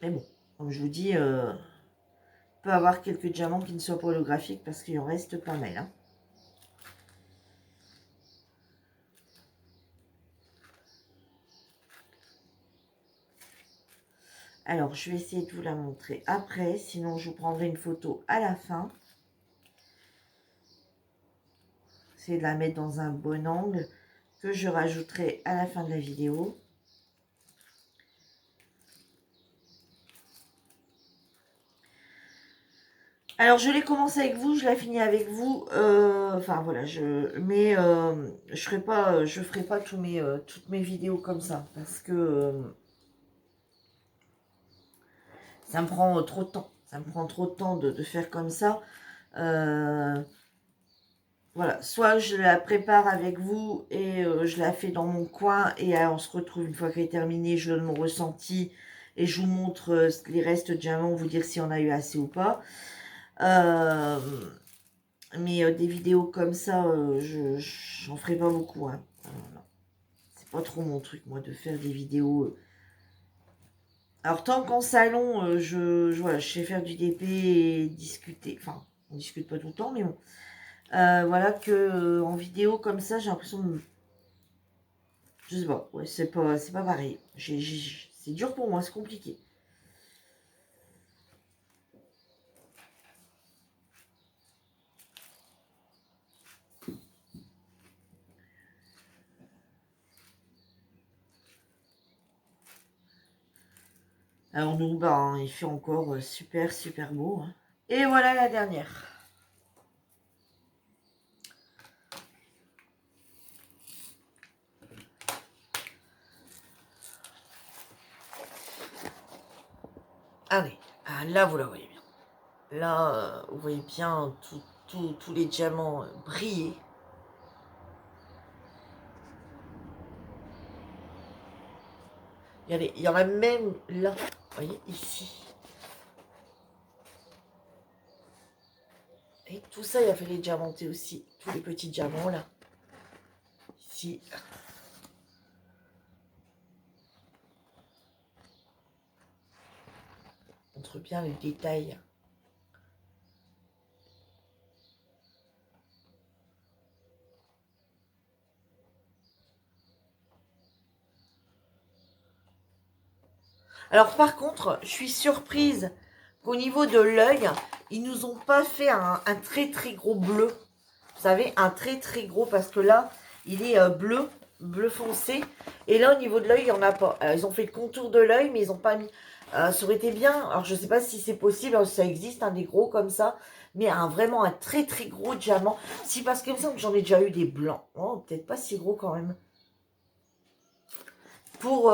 Mais bon, comme je vous dis, on peut avoir quelques diamants qui ne soient pas holographiques parce qu'il en reste pas mal. Hein. Alors, je vais essayer de vous la montrer après. Sinon, je vous prendrai une photo à la fin. C'est de la mettre dans un bon angle que je rajouterai à la fin de la vidéo. Alors, je l'ai commencé avec vous, je l'ai fini avec vous. Enfin, voilà, mais je ferai pas toutes mes vidéos comme ça parce que ça me prend trop de temps. Ça me prend trop de temps de faire comme ça. Voilà, soit je la prépare avec vous et je la fais dans mon coin et on se retrouve une fois qu'elle est terminée, je donne mon ressenti et je vous montre les restes de diamants, vous dire si on a eu assez ou pas. Mais des vidéos comme ça, j'en ferai pas beaucoup. Hein. C'est pas trop mon truc, moi, de faire des vidéos. Alors, tant qu'en salon, voilà, je sais faire du DP et discuter. Enfin, on discute pas tout le temps, mais bon. Voilà que en vidéo comme ça, j'ai l'impression de... Je sais pas, ouais, c'est pas pareil. C'est dur pour moi, c'est compliqué. Alors nous, bah, hein, il fait encore super beau. Hein. Et voilà la dernière. Allez, là, vous la voyez bien. Là, vous voyez bien tous les diamants briller. Il y en a même là, vous voyez, ici. Et tout ça, il a fait les diamantés aussi. Tous les petits diamants là. Ici. Montre bien les détails. Alors par contre, je suis surprise qu'au niveau de l'œil, ils nous ont pas fait un très très gros bleu. Vous savez, un très très gros, parce que là, il est bleu foncé. Et là, au niveau de l'œil, il n'y en a pas. Alors, ils ont fait le contour de l'œil, mais ils n'ont pas mis... ça aurait été bien, alors je ne sais pas si c'est possible, alors, ça existe, des gros comme ça, mais vraiment un très très gros diamant. Si, parce que me j'en ai déjà eu des blancs. Oh, peut-être pas si gros quand même. Pour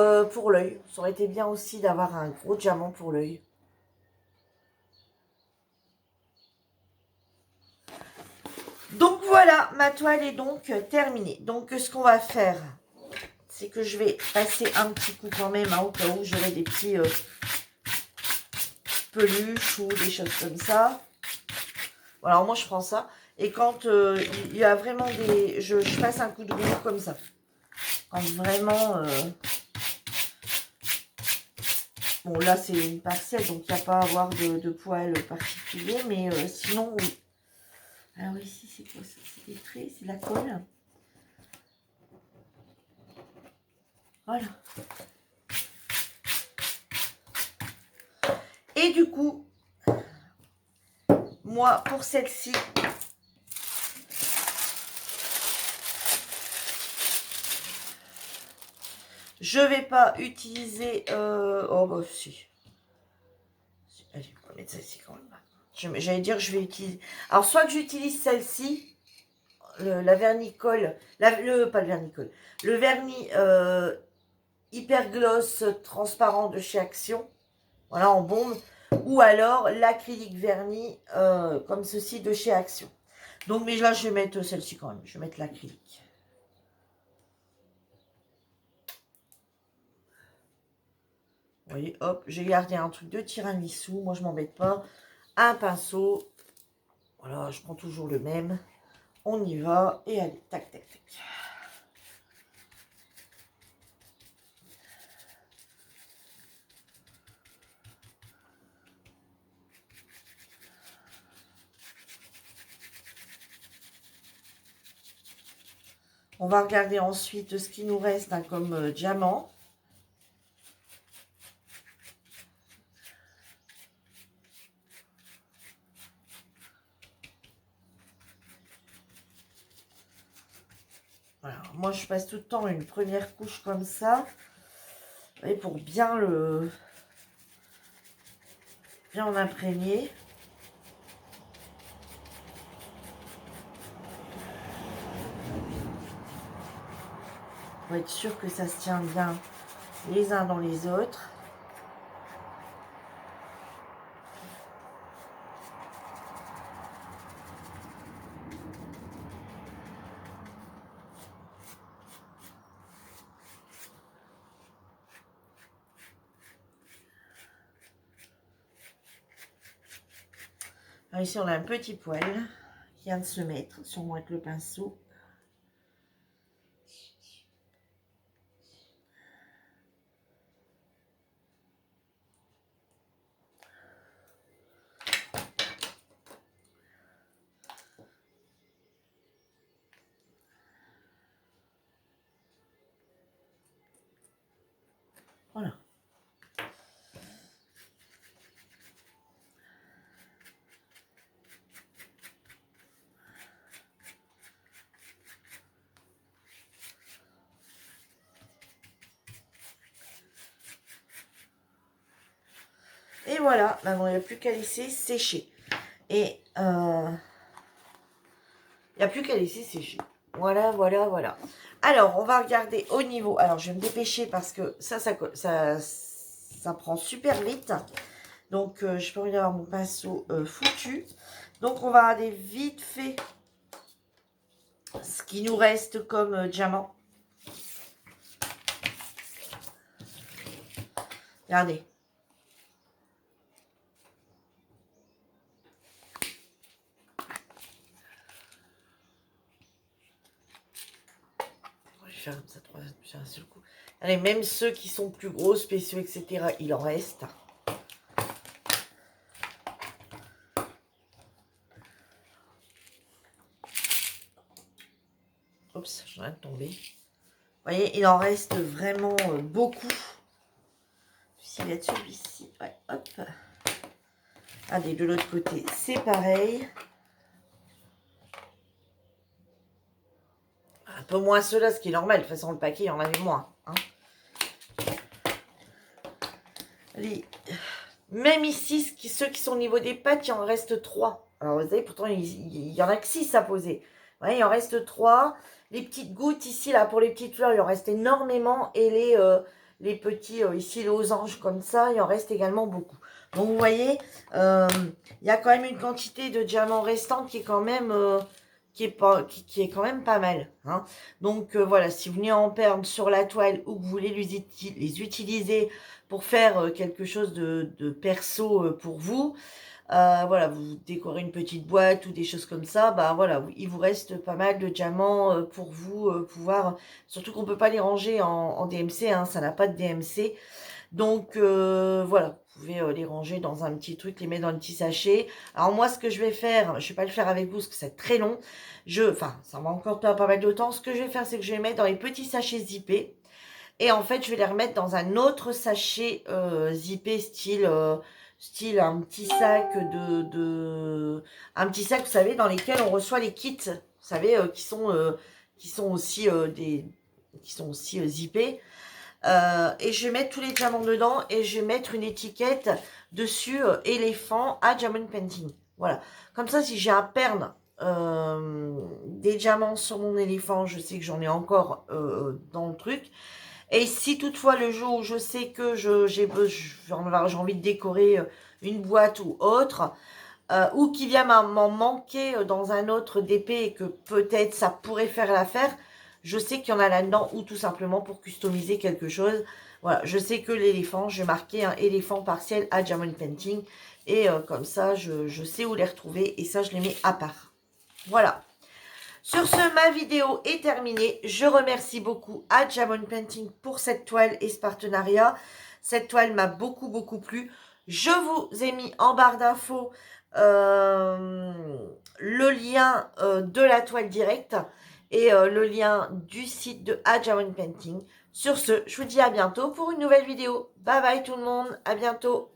l'œil, ça aurait été bien aussi d'avoir un gros diamant pour l'œil. Donc voilà, ma toile est donc terminée. Donc ce qu'on va faire, c'est que je vais passer un petit coup quand même, au cas où j'aurai des petits peluches ou des choses comme ça. Alors moi je prends ça. Et quand il y a vraiment des... Je passe un coup de roue comme ça. Quand vraiment... Bon là c'est une parcelle, donc il n'y a pas à avoir de poils particuliers. Mais sinon, oui. Alors ici c'est quoi ça? C'est des traits, c'est de la colle. Voilà. Et du coup, moi, pour celle-ci, je vais pas utiliser... oh, bah, si. Allez, on va mettre celle-ci quand même. J'allais dire, je vais utiliser... Alors, soit que j'utilise celle-ci, la vernicole, pas le vernicole, le vernis hyper gloss transparent de chez Action, voilà, en bombe, ou alors l'acrylique vernis comme ceci de chez Action. Donc, mais là, je vais mettre celle-ci quand même, je vais mettre l'acrylique. Vous voyez, hop, j'ai gardé un truc de tiramisu, moi je m'embête pas. Un pinceau, voilà, je prends toujours le même. On y va, et allez, tac, tac, tac. On va regarder ensuite ce qui nous reste comme diamant. Voilà, moi je passe tout le temps une première couche comme ça. Et pour bien en imprégner. Pour être sûr que ça se tient bien les uns dans les autres. Alors ici, on a un petit poil qui vient de se mettre, sûrement avec le pinceau. Voilà. Et voilà, maintenant il n'y a plus qu'à laisser sécher. Et il n'y a plus qu'à laisser sécher. Voilà, voilà, voilà. Alors, on va regarder au niveau. Alors, je vais me dépêcher parce que ça prend super vite. Donc, je peux regarder mon pinceau foutu. Donc, on va regarder vite fait ce qui nous reste comme diamant. Regardez. Je vais faire comme ça, 3 sur un seul coup. Allez, même ceux qui sont plus gros, spéciaux, etc., il en reste. Oups, j'en ai tombé. Vous voyez, il en reste vraiment beaucoup. S'il va être celui-ci. Ouais, hop. Allez, de l'autre côté, c'est pareil. Un peu moins ceux-là, ce qui est normal. De toute façon, le paquet, il y en avait moins. Hein. Allez. Même ici, ceux qui sont au niveau des pattes, il en reste 3. Alors, vous savez, pourtant, il y en a que 6 à poser. Ouais, il en reste 3. Les petites gouttes ici, là, pour les petites fleurs, il en reste énormément. Et les petits, ici, les losanges comme ça, il en reste également beaucoup. Donc, vous voyez, il y a quand même une quantité de diamants restants qui est quand même... qui est quand même pas mal. Hein. Donc, voilà, si vous venez en perdre sur la toile ou que vous voulez les utiliser pour faire quelque chose de perso pour vous, voilà, vous décorez une petite boîte ou des choses comme ça, bah voilà, il vous reste pas mal de diamants pour vous pouvoir, surtout qu'on peut pas les ranger en DMC, hein, ça n'a pas de DMC, donc voilà, vous pouvez les ranger dans un petit truc, les mettre dans un petit sachet. Alors moi, ce que je vais faire, je vais pas le faire avec vous parce que c'est très long, enfin, ça va encore pas mal de temps. Ce que je vais faire, c'est que je vais les mettre dans les petits sachets zippés. Et en fait, je vais les remettre dans un autre sachet zippé style un petit sac un petit sac, vous savez, dans lesquels on reçoit les kits, vous savez, qui sont aussi zippés. Et je vais mettre tous les diamants dedans et je vais mettre une étiquette dessus éléphant à diamond painting. Voilà. Comme ça, si j'ai à perdre des diamants sur mon éléphant, je sais que j'en ai encore dans le truc. Et si toutefois le jour où je sais que j'ai envie de décorer une boîte ou autre, ou qui vient m'en manquer dans un autre DP et que peut-être ça pourrait faire l'affaire, je sais qu'il y en a là-dedans, ou tout simplement pour customiser quelque chose. Voilà, je sais que l'éléphant, je vais marquer un éléphant partiel à diamond painting, et comme ça, je sais où les retrouver, et ça, je les mets à part. Voilà. Sur ce, ma vidéo est terminée. Je remercie beaucoup à Diamond Painting pour cette toile et ce partenariat. Cette toile m'a beaucoup, beaucoup plu. Je vous ai mis en barre d'infos le lien de la toile directe et le lien du site de Diamond Painting. Sur ce, je vous dis à bientôt pour une nouvelle vidéo. Bye bye tout le monde, à bientôt.